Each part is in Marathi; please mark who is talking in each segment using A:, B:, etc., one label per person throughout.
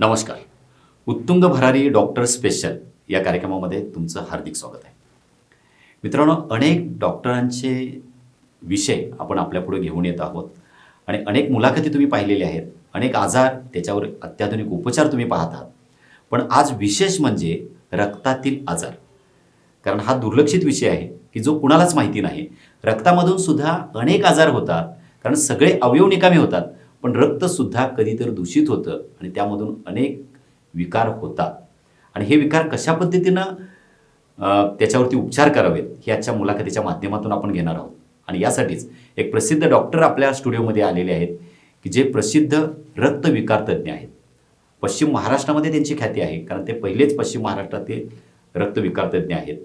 A: नमस्कार. उत्तुंग भरारी डॉक्टर स्पेशल या कार्यक्रमामध्ये तुमचं हार्दिक स्वागत आहे. मित्रांनो, अनेक डॉक्टरांचे विषय आपण आपल्यापुढे घेऊन येत आहोत आणि अनेक मुलाखती तुम्ही पाहिलेल्या आहेत. अनेक आजार, त्याच्यावर अत्याधुनिक उपचार तुम्ही पाहत आहात. पण आज विशेष म्हणजे रक्तातील आजार. कारण हा दुर्लक्षित विषय आहे की जो कुणालाच माहिती नाही. रक्तामधून सुद्धा अनेक आजार होतात, कारण सगळे अवयव निकामी होतात, पण रक्तसुद्धा कधीतरी दूषित होतं आणि त्यामधून अनेक विकार होतात. आणि हे विकार कशा पद्धतीनं त्याच्यावरती उपचार करावेत हे आजच्या मुलाखतीच्या माध्यमातून आपण घेणार आहोत. आणि यासाठीच एक प्रसिद्ध डॉक्टर आपल्या स्टुडिओमध्ये आलेले आहेत की जे प्रसिद्ध रक्तविकार तज्ज्ञ आहेत. पश्चिम महाराष्ट्रामध्ये त्यांची ख्याती आहे, कारण ते पहिलेच पश्चिम महाराष्ट्रातील रक्तविकार तज्ज्ञ आहेत.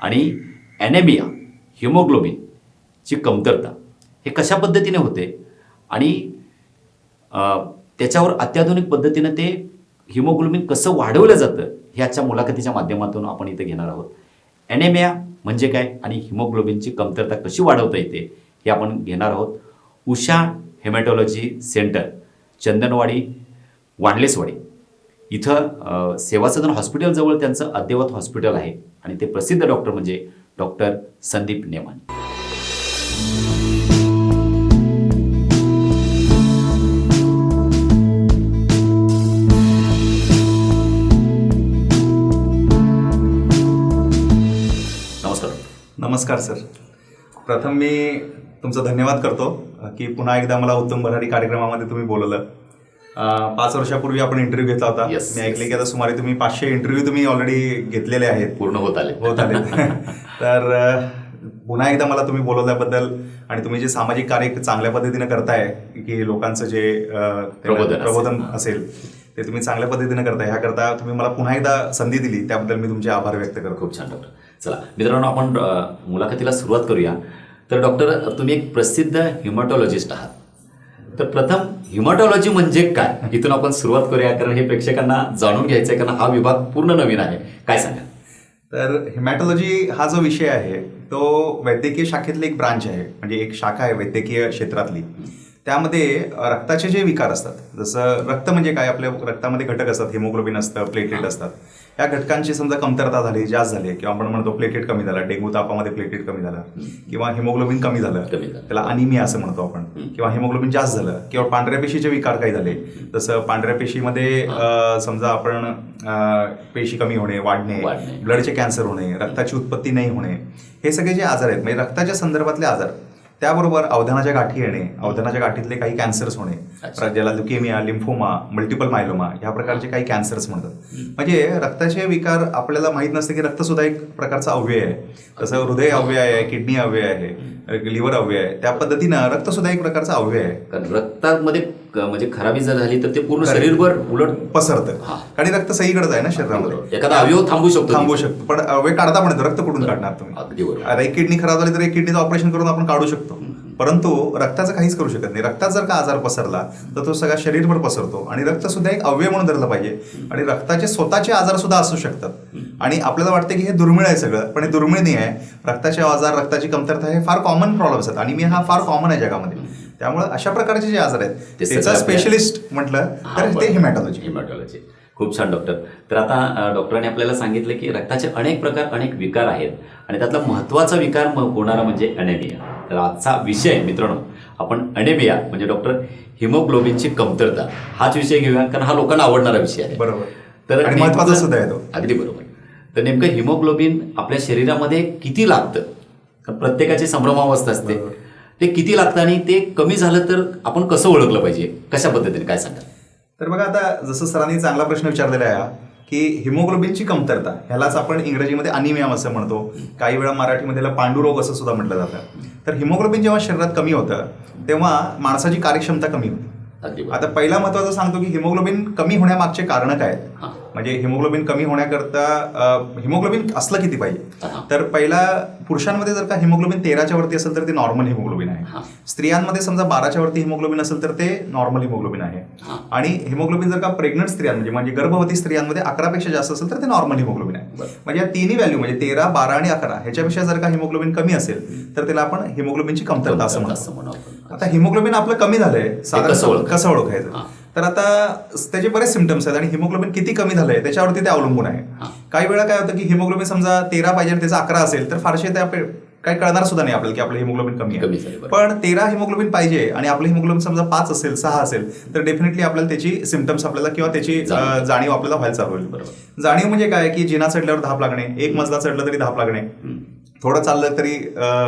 A: आणि ॲनेमिया, हिमोग्लोबिनची कमतरता हे कशा पद्धतीने होते आणि त्याच्यावर अत्याधुनिक पद्धतीनं ते हिमोग्लोबिन कसं वाढवलं जातं हे आजच्या मुलाखतीच्या माध्यमातून आपण इथं घेणार आहोत. ॲनेमिया म्हणजे काय आणि हिमोग्लोबिनची कमतरता कशी वाढवता येते हे आपण घेणार आहोत. उषा हेमॅटॉलॉजी सेंटर, चंदनवाडी, वांडलेसवाडी इथं सेवासदन हॉस्पिटलजवळ त्यांचं अद्ययावत हॉस्पिटल आहे. आणि ते प्रसिद्ध डॉक्टर म्हणजे डॉक्टर संदीप नेमान.
B: नमस्कार सर. प्रथम मी तुमचं धन्यवाद करतो की पुन्हा एकदा मला उत्तम भरारी कार्यक्रमामध्ये तुम्ही बोलवलं. 5 वर्षापूर्वी आपण इंटरव्ह्यू घेतला होता. मी ऐकले की आता सुमारे तुम्ही 500 इंटरव्ह्यू तुम्ही ऑलरेडी घेतलेले आहेत,
A: पूर्ण होत आले.
B: तर पुन्हा एकदा मला तुम्ही बोलवल्याबद्दल आणि तुम्ही जे सामाजिक कार्य चांगल्या पद्धतीने करताय की लोकांचं जे प्रबोधन असेल ते तुम्ही चांगल्या पद्धतीने करताय, ह्याकरता तुम्ही मला पुन्हा एकदा संधी दिली त्याबद्दल मी तुमचे आभार व्यक्त करतो.
A: खूप छान डॉक्टर. चला मित्रांनो, आपण मुलाखतीला सुरुवात करूया. तर डॉक्टर, तुम्ही एक प्रसिद्ध हिमॅटॉलॉजिस्ट आहात. तर प्रथम हिमॅटॉलॉजी म्हणजे काय इथून आपण सुरुवात करूया, कारण हे प्रेक्षकांना जाणून घ्यायचं आहे, कारण हा विभाग पूर्ण नवीन आहे. काय सांगा?
B: तर हिमॅटॉलॉजी हा जो विषय आहे तो वैद्यकीय शाखेतली एक ब्रांच आहे, म्हणजे एक शाखा आहे वैद्यकीय क्षेत्रातली. त्यामध्ये रक्ताचे जे विकार असतात, जसं रक्त म्हणजे काय, आपल्या रक्तामध्ये घटक असतात, हिमोग्लोबिन असतं, प्लेटलेट असतात. या घटकांची समजा कमतरता झाली, जास्त झाली, किंवा आपण म्हणतो प्लेटलेट कमी झाला, डेंग्यू तापामध्ये प्लेटलेट कमी झाला, किंवा हिमोग्लोबिन कमी झालं, त्याला अनिमिया असं म्हणतो आपण, किंवा हिमोग्लोबिन जास्त झालं, किंवा पांढऱ्या पेशीचे विकार काही झाले, जसं पांढऱ्या पेशीमध्ये समजा आपण पेशी कमी होणे, वाढणे, ब्लडचे कॅन्सर होणे, रक्ताची उत्पत्ती नाही होणे, हे सगळे जे आजार आहेत म्हणजे रक्ताच्या संदर्भातले आजार. त्याबरोबर अवधानाच्या गाठी येणे, अवधानाच्या गाठीतले काही कॅन्सर्स होणे, ज्याला ल्युकेमिया, लिम्फोमा, मल्टिपल मायलोमा ह्या प्रकारचे काही कॅन्सर्स म्हणतात. म्हणजे रक्ताचे विकार आपल्याला माहीत नसते की रक्त सुद्धा एक प्रकारचा अव्यय आहे. तसं हृदय अव्यय आहे, किडनी अव्यय आहे, लिव्हर अव्यय आहे. त्या पद्धतीनं रक्त सुद्धा एक प्रकारचा अव्यय आहे.
A: कारण रक्तामध्ये म्हणजे खराबी जर झाली तर ते पूर्ण शरीरभर उलट
B: पसरतं. आणि रक्त सगळीकडेच आहे ना शरीरामध्ये.
A: एखादा अवयव थांबू शकतो,
B: पण अवयव काढता पण येतो. रक्त कुठून काढणार तुम्ही?
A: अगदी बरोबर.
B: आता एक किडनी खराब झाली तर एक किडनीचं ऑपरेशन करून आपण काढू शकतो, परंतु रक्ताचं काहीच करू शकत नाही. रक्तात जर का आजार पसरला तर तो सगळा शरीरभर पसरतो. आणि रक्त सुद्धा एक अवयव म्हणून धरलं पाहिजे. आणि रक्ताचे स्वतःचे आजार सुद्धा असू शकतात. आणि आपल्याला वाटतं की हे दुर्मिळ आहे सगळं, पण हे दुर्मिळ नाही आहे. रक्ताचे आजार, रक्ताची कमतरता हे फार कॉमन प्रॉब्लेम्स आहेत. आणि मी हा फार कॉमन आहे जगामध्ये. त्यामुळे अशा प्रकारचे जे आजार आहेत त्याचा स्पेशलिस्ट म्हटलं तर ते हिमॅटॉलॉजी.
A: खूप छान डॉक्टर. तर आता डॉक्टरांनी आपल्याला सांगितलं की रक्ताचे अनेक प्रकार, अनेक विकार आहेत आणि त्यातला महत्त्वाचा विकार होणारा म्हणजे ॲनेमिया. तर आजचा विषय मित्रांनो, आपण ॲनेमिया म्हणजे डॉक्टर हिमोग्लोबिनची कमतरता हाच विषय घेऊया, कारण हा लोकांना आवडणारा विषय आहे.
B: बरोबर.
A: तर
B: महत्त्वाचा सुद्धा आहे तो.
A: अगदी बरोबर. तर नेमकं हिमोग्लोबिन आपल्या शरीरामध्ये किती लागतं? प्रत्येकाची संभ्रमावस्था असते. ते किती लागतं आणि ते कमी झालं तर आपण कसं ओळखलं पाहिजे, कशा पद्धतीने, काय सांगा?
B: तर बघा, आता जसं सरांनी चांगला प्रश्न विचारलेला आहे की हिमोग्लोबिनची कमतरता, ह्यालाच आपण इंग्रजीमध्ये अनिमिया असं म्हणतो, काही वेळा मराठीमध्ये याला पांडुरोग असं सुद्धा म्हटलं जातं. तर हिमोग्लोबिन जेव्हा शरीरात कमी होतं तेव्हा माणसाची कार्यक्षमता कमी होते. आता पहिला महत्त्वाचं सांगतो की हिमोग्लोबिन कमी होण्यामागचे कारण काय आहेत. म्हणजे हिमोग्लोबिन कमी होण्याकरता हिमोग्लोबिन असलं किती पाहिजे. तर पहिला, पुरुषांमध्ये जर का हिमोग्लोबिन 13च्या वरती असेल तर ते नॉर्मल हिमोग्लोबिन आहे. स्त्रियांमध्ये समजा 12च्या वरती हिमोग्लोबिन असेल तर ते नॉर्मल हिमोग्लोबिन आहे. आणि हिमोग्लोबिन जर का प्रेग्नंट स्त्रियांमध्ये म्हणजे गर्भवती स्त्रियांमध्ये 11पेक्षा जास्त असेल तर ते नॉर्मल हिमोग्लोबिन आहे. म्हणजे या तिन्ही व्हॅल्यू म्हणजे 13, 12 आणि 11 ह्याच्यापेक्षा जर का हिमोग्लोबिन कमी असेल तर त्याला आपण हिमोग्लोबिनची कमतरता असं म्हणतो. आता हिमोग्लोबिन आपलं कमी झालंय, कसं ओळखायचं? तर आता त्याचे बरेच सिम्पटम्स आहेत आणि हिमोग्लोबिन किती कमी झालंय त्याच्यावरती ते अवलंबून आहे. काही वेळा काय होतं की हिमोग्लोबिन समजा 13 पाहिजे आणि त्याचा 11 असेल तर फारसे ते काही कळणार सुद्धा नाही आपल्याला की आपलं हिमोग्लोबिन कमी
A: कमी
B: आहे.
A: झाले, बरोबर.
B: पण 13 हिमोग्लोबिन पाहिजे आणि आपलं हिमोग्लोबिन समजा 5 असेल 6 असेल तर डेफिनेटली आपल्याला त्याची सिम्पटम्स आपल्याला किंवा त्याची जाणीव आपल्याला व्हायला चालू होईल.
A: बरोबर.
B: जाणीव म्हणजे काय की जिना चढल्यावर धाप लागणे, एक मजला चढलं तरी धाप लागणे, थोडं चाललं तरी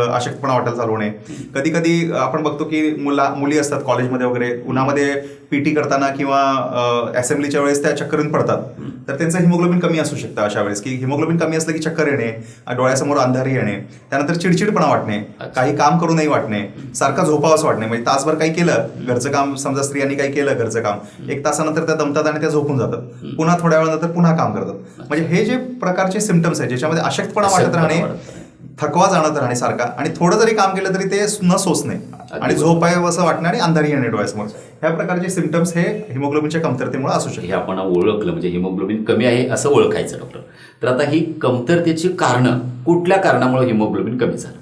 B: अशक्तपणा वाटायला चालू होणे. कधी कधी आपण बघतो की मुली असतात कॉलेजमध्ये वगैरे उन्हामध्ये पीटी करताना किंवा असेंब्लीच्या वेळेस त्या चक्कर येऊन पडतात तर त्यांचं हिमोग्लोबिन कमी असू शकतं. अशा वेळेस की हिमोग्लोबिन कमी असलं की चक्कर येणे, डोळ्यासमोर अंधारी येणे, त्यानंतर चिडचिडपणा वाटणे, काही काम करू नाही वाटणे, सारखं झोपावंसं वाटणे. म्हणजे तासभर काही केलं घरचं काम, समजा स्त्रियांनी काही केलं घरचं काम, 1 तासानंतर त्या दमतात आणि त्या झोपून जातात, पुन्हा थोड्या वेळानंतर पुन्हा काम करतात. म्हणजे हे जे प्रकारचे सिम्पटम्स आहेत ज्याच्यामध्ये अशक्तपणा वाटत राहणे, थकवा जाणत राहणे सारखा आणि थोडं जरी काम केलं तरी ते न सोसणे आणि झोपावं असं वाटणं आणि अंधारी येणे डोळ्यासमोर, ह्या प्रकारचे सिम्पटम्स हे हिमोग्लोबिनच्या कमतरतेमुळे असू शकते.
A: हे आपण ओळखलं म्हणजे हिमोग्लोबिन कमी आहे असं ओळखायचं डॉक्टर. तर आता ही कमतरतेची कारणं, कुठल्या कारणामुळे हिमोग्लोबिन कमी झालं?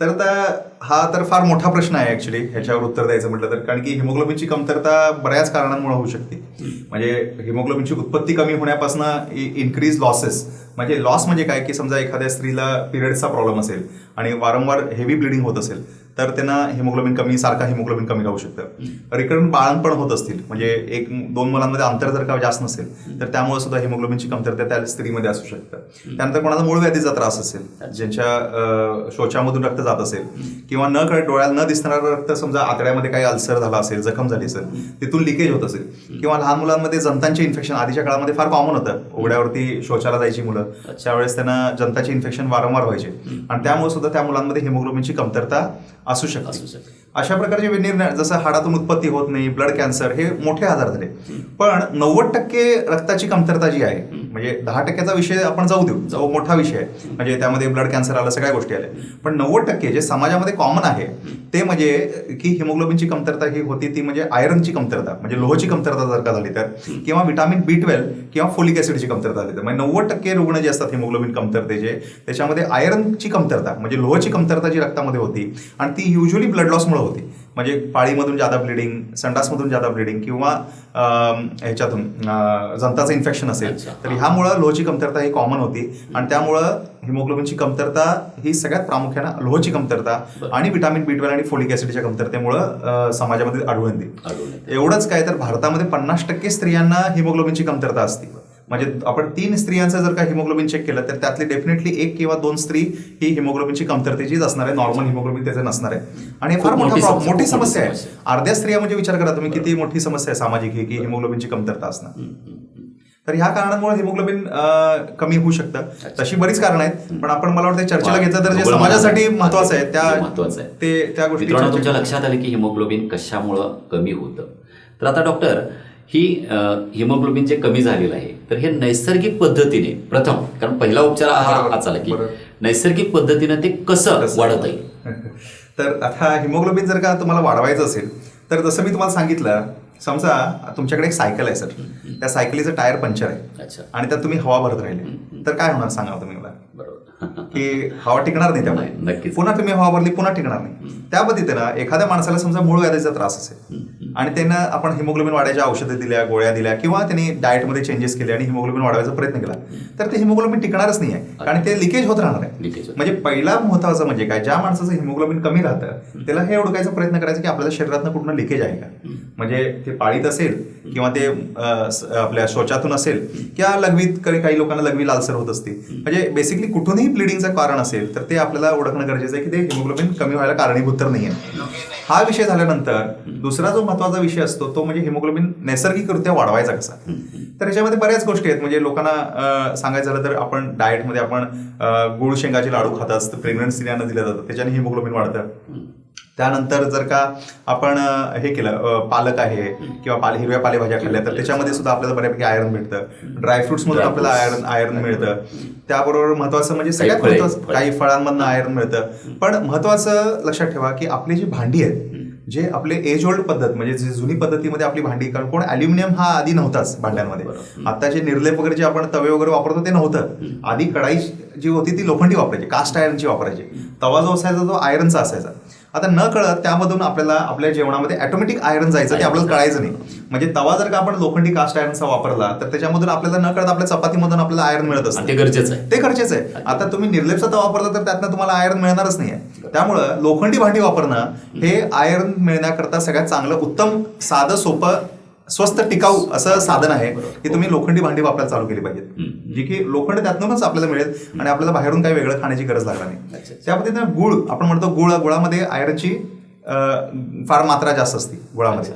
B: तर आता हा तर फार मोठा प्रश्न आहे ऍक्च्युली ह्याच्यावर उत्तर द्यायचं म्हटलं तर. कारण की हिमोग्लोबिनची कमतरता बऱ्याच कारणांमुळे होऊ शकते. म्हणजे हिमोग्लोबिनची उत्पत्ती कमी होण्यापासून इन्क्रीज लॉसेस, म्हणजे लॉस म्हणजे काय की समजा एखाद्या स्त्रीला पिरियड्सचा प्रॉब्लेम असेल आणि वारंवार हेवी ब्लिडिंग होत असेल तर त्यांना हिमोग्लोबिन कमी, सारखा हिमोग्लोबिन कमी राहू शकतं. रिकरंट बाळंतपण होत असतील, म्हणजे 1-2 मुलांमध्ये अंतर जर का जास्त नसेल तर त्यामुळे सुद्धा हिमोग्लोबिनची कमतरता त्या स्त्रीमध्ये असू शकतं. त्यानंतर कोणाचा मूळ व्याधीचा त्रास असेल, ज्यांच्या शौचामधून रक्त जात असेल किंवा न कळत डोळ्याला न दिसणारं रक्त समजा आतड्यामध्ये काही अल्सर झाला असेल, जखम झाली असेल, तिथून लिकेज होत असेल, किंवा लहान मुलांमध्ये जंतांचे इन्फेक्शन आधीच्या काळामध्ये फार कॉमन होतं. उघड्यावरती शौचाला जायची मुलं, त्यावेळेस त्यांना जंताचे इन्फेक्शन वारंवार व्हायचे आणि त्यामुळे सुद्धा त्या मुलांमध्ये हिमोग्लोबिनची कमतरता असू शकते. अशा प्रकारचे निर्णय, जसं हाडातून उत्पत्ती होत नाही, ब्लड कॅन्सर, हे मोठे आजार झाले. पण 90% रक्ताची कमतरता जी आहे, म्हणजे 10%चा विषय आपण जाऊ देऊ, जो मोठा विषय आहे, म्हणजे त्यामध्ये ब्लड कॅन्सर आलं, सगळ्या गोष्टी आल्या, पण 90% जे समाजामध्ये कॉमन आहे ते म्हणजे की हिमोग्लोबिनची कमतरता ही होती ती म्हणजे आयरनची कमतरता, म्हणजे लोहाची कमतरता जर का झाली तर, किंवा व्हिटॅमिन B12 किंवा फोलिक ऍसिडची कमतरता झाली तर, म्हणजे 90% रुग्ण जे असतात हिमोग्लोबिन कमतरतेचे त्याच्यामध्ये आयरनची कमतरता म्हणजे लोहाची कमतरता जी रक्तामध्ये होती आणि ती युजली ब्लड लॉसमुळे होती. म्हणजे पाळीमधून जादा ब्लिडिंग, संडासमधून जादा ब्लिडिंग किंवा ह्याच्यातून जंताचं इन्फेक्शन असेल तर ह्यामुळं लोहाची कमतरता ही कॉमन होती आणि त्यामुळं हिमोग्लोबिनची कमतरता ही सगळ्यात प्रामुख्यानं लोहाची कमतरता आणि व्हिटॅमिन B12 आणि फोलिक ऍसिडच्या कमतरतेमुळं समाजामध्ये आढळून येते. एवढंच काय तर भारतामध्ये 50% स्त्रियांना हिमोग्लोबिनची कमतरता असते. म्हणजे आपण 3 स्त्रियांचं जर का हिमोग्लोबिन चेक केलं तर त्यातली डेफिनेटली 1 किंवा 2 स्त्री ही हिमोग्लोबिनची कमतरतेचीच असणार आहे, नॉर्मल हिमोग्लोबिन त्याचं नसणार आहे. आणि फार मोठी समस्या आहे. अर्ध्या स्त्रिया म्हणजे विचार करा तुम्ही किती मोठी समस्या आहे सामाजिक ही, की हिमोग्लोबिनची कमतरता असणं. तर ह्या कारणांमुळे हिमोग्लोबिन कमी होऊ शकतं. तशी बरीच कारण आहेत, पण आपण मला वाटतं चर्चेला घेतलं तर जे समाजासाठी महत्वाचं आहे त्या गोष्टी
A: तुमच्या लक्षात आलं की हिमोग्लोबिन कशामुळं कमी होतं. तर आता डॉक्टर, ही हिमोग्लोबिन जे कमी झालेलं आहे तर हे नैसर्गिक पद्धतीने, प्रथम कारण पहिला उपचार हा आला की नैसर्गिक पद्धतीने ते कसं वाढवता येईल?
B: तर आता हिमोग्लोबिन जर का तुम्हाला वाढवायचं असेल तर जसं मी तुम्हाला सांगितलं, समजा तुमच्याकडे एक सायकल आहे सर, त्या सायकलीचं टायर पंक्चर आहे आणि त्यात तुम्ही हवा भरत राहिले तर काय होणार सांगा तुम्ही मला? की हवा टिकणार नाही त्यामुळे. पुन्हा तुम्ही हवा भरली पुन्हा टिकणार नाही. त्या पद्धतीनं एखाद्या माणसाला समजा मूळ व्याधीचा त्रास असेल आणि त्यांना आपण हिमोग्लोबिन वाढायच्या औषधं दिल्या, गोळ्या दिल्या किंवा त्यांनी डाएटमध्ये चेंजेस केले आणि हिमोग्लोबिन वाढवायचा प्रयत्न केला तर ते हिमोग्लोबिन टिकणारच नाही आहे, कारण ते लिकेज होत राहणार आहे. म्हणजे पहिला महत्वाचं म्हणजे काय, ज्या माणसाचं हिमोग्लोबिन कमी राहतं त्याला हे ओळखायचा प्रयत्न करायचा की आपल्याला शरीरातनं कुठनं लिकेज आहे का. म्हणजे ते पाळीत असेल किंवा ते आपल्या शौचातून असेल किंवा लघवीत, काही लोकांना लघवी लालसर होत असते, म्हणजे बेसिकली कुठूनही ब्लिडिंगचं कारण असेल तर ते आपल्याला ओळखणं गरजेचं आहे की ते हिमोग्लोबिन कमी व्हायला कारणीभूत तर नाही आहे. हा विषय झाल्यानंतर दुसरा जो महत्वाचा विषय असतो तो म्हणजे हिमोग्लोबिन नैसर्गिकरित्या वाढवायचा कसा. तर ह्याच्यामध्ये बऱ्याच गोष्टी आहेत. म्हणजे लोकांना सांगायचं झालं तर आपण डाएटमध्ये आपण गुळ शेंगाचे लाडू खातात, प्रेग्नंट स्त्रियांना दिलं जातं, त्याच्याने हिमोग्लोबिन वाढतं. त्यानंतर जर का आपण हे केलं, पालक आहे किंवा हिरव्या पालेभाज्या खाल्ल्या तर त्याच्यामध्ये सुद्धा आपल्याला बऱ्यापैकी आयर्न मिळतं. ड्रायफ्रुट्स मधून आपल्याला आयर्न मिळतं. त्याबरोबर महत्वाचं म्हणजे सगळ्यात महत्वाचं काही फळांमधनं आयर्न मिळतं. पण महत्वाचं लक्षात ठेवा की आपली जी भांडी आहेत, जे आपले एज ओल्ड पद्धत म्हणजे जी जुनी पद्धतीमध्ये आपली भांडी, कारण कोण अल्युमिनियम हा आधी नव्हताच भांड्यांमध्ये. आता जे निर्लेप वगैरे जे आपण तवे वगैरे वापरतो ते नव्हतं. आधी कढाई जी होती ती लोखंडी वापरायची, कास्ट आयर्नची वापरायची. तवा जो असायचा तो आयर्नचा असायचा. आता न कळत त्यामधून आपल्याला आपल्या जेवणामध्ये ऑटोमॅटिक आयर्न जायचं ते आपल्याला कळायचं नाही. म्हणजे तवा जर का आपण लोखंडी कास्ट आयर्नचा वापरला तर त्याच्यामधून आपल्याला न कळत आपल्या चपातीमधून आपल्याला आयर्न मिळत असतं.
A: ते गरजेचं आहे.
B: ते गरजेचं आहे. आता तुम्ही निर्लेपचा तवा वापरला तर त्यातनं तुम्हाला आयर्न मिळणारच नाहीये. त्यामुळं लोखंडी भांडी वापरणं हे आयर्न मिळण्याकरता सगळ्यात चांगलं, उत्तम, साधं, सोपं, स्वस्त, टिकाऊ असं साधन आहे की तुम्ही लोखंडी भांडी वापरायला चालू केली पाहिजेत, जी की लोखंड त्यातूनच आपल्याला मिळेल आणि आपल्याला बाहेरून काही वेगळं खाण्याची गरज लागणार नाही. त्या पद्धतीनं गुळ, आपण म्हणतो गुळामध्ये आयर्नची फार मात्रा जास्त असते गुळामध्ये.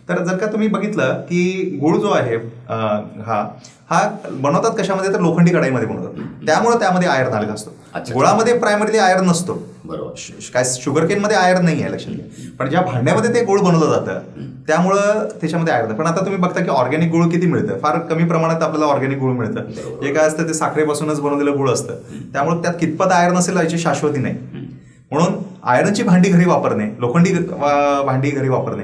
B: तर जर का तुम्ही बघितलं की गुळ जो आहे हा बनवतात कशामध्ये, तर लोखंडी कढाईमध्ये बनवतात. त्यामुळे त्यामध्ये आयर्न आलेला असतो. गुळामध्ये प्रायमरीली आयर्न नसतो. काय शुगर केन मध्ये आयर्न नाही आहे, लक्षात घ्या. पण ज्या भांड्यामध्ये ते गुळ बनवलं जातं त्यामुळं त्याच्यामध्ये आयर्न. पण आता तुम्ही बघता की ऑर्गॅनिक गुळ किती मिळतं, फार कमी प्रमाणात आपल्याला ऑर्गॅनिक गुळ मिळतं. जे काय असतं ते साखरेपासूनच बनवलेलं गुळ असतं. त्यामुळे त्यात कितपत आयर्न असेल याची शाश्वती नाही. म्हणून आयर्नची भांडी घरी वापरणे, लोखंडी भांडी घरी वापरणे.